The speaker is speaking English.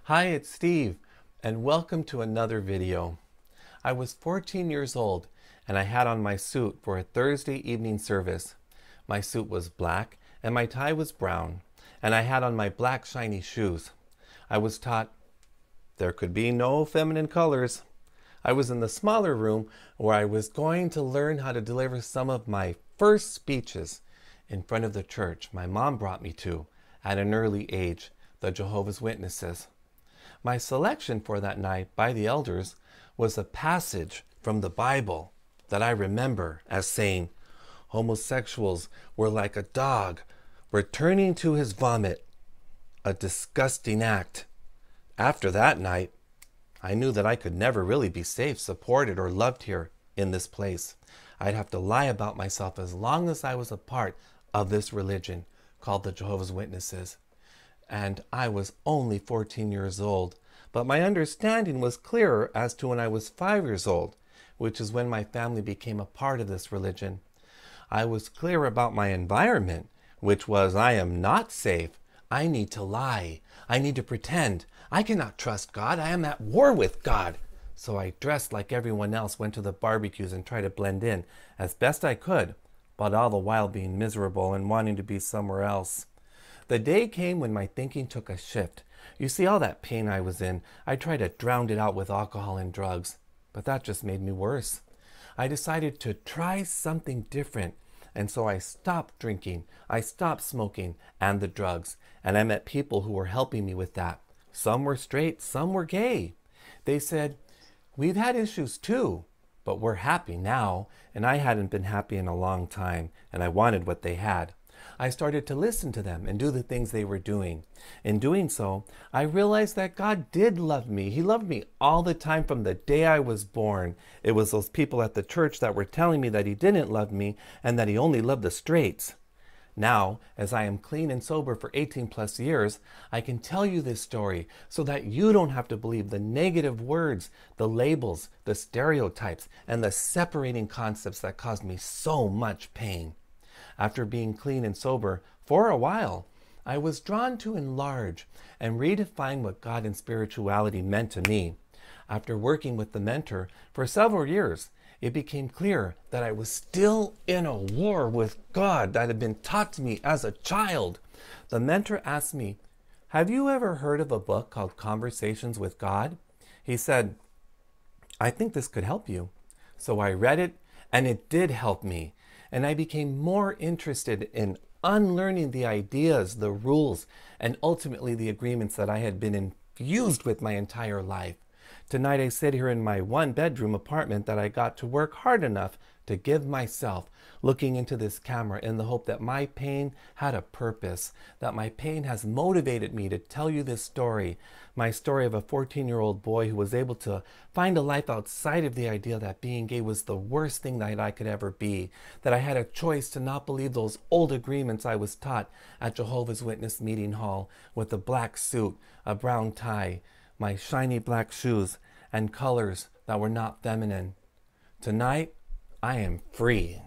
Hi, it's Steve, and welcome to another video. I was 14 years old, and I had on my suit for a Thursday evening service. My suit was black, and my tie was brown, and I had on my black shiny shoes. I was taught there could be no feminine colors. I was in the smaller room where I was going to learn how to deliver some of my first speeches in front of the church my mom brought me to at an early age, the Jehovah's Witnesses. My selection for that night by the elders was a passage from the Bible that I remember as saying, homosexuals were like a dog returning to his vomit, a disgusting act. After that night, I knew that I could never really be safe, supported, or loved here in this place. I'd have to lie about myself as long as I was a part of this religion called the Jehovah's Witnesses. And I was only 14 years old, but my understanding was clearer as to when I was 5 years old, which is when my family became a part of this religion. I was clear about my environment, which was I am not safe. I need to lie. I need to pretend. I cannot trust God. I am at war with God. So I dressed like everyone else, went to the barbecues and tried to blend in as best I could, but all the while being miserable and wanting to be somewhere else. The day came when my thinking took a shift. You see, all that pain I was in, I tried to drown it out with alcohol and drugs, but that just made me worse. I decided to try something different, and so I stopped drinking, I stopped smoking and the drugs, and I met people who were helping me with that. Some were straight, some were gay. They said, "We've had issues too, but we're happy now," and I hadn't been happy in a long time, and I wanted what they had. I started to listen to them and do the things they were doing. In doing so, I realized that God did love me. He loved me all the time from the day I was born. It was those people at the church that were telling me that He didn't love me and that He only loved the straights. Now, as I am clean and sober for 18 plus years, I can tell you this story so that you don't have to believe the negative words, the labels, the stereotypes, and the separating concepts that caused me so much pain. After being clean and sober for a while, I was drawn to enlarge and redefine what God and spirituality meant to me. After working with the mentor for several years, it became clear that I was still in a war with God that had been taught to me as a child. The mentor asked me, "Have you ever heard of a book called Conversations with God?" He said, "I think this could help you." So I read it, and it did help me. And I became more interested in unlearning the ideas, the rules, and ultimately the agreements that I had been infused with my entire life. Tonight I sit here in my one-bedroom apartment that I got to work hard enough to give myself, looking into this camera in the hope that my pain had a purpose, that my pain has motivated me to tell you this story, my story of a 14-year-old boy who was able to find a life outside of the idea that being gay was the worst thing that I could ever be, that I had a choice to not believe those old agreements I was taught at Jehovah's Witness meeting hall with a black suit, a brown tie, my shiny black shoes, and colors that were not feminine. Tonight, I am free.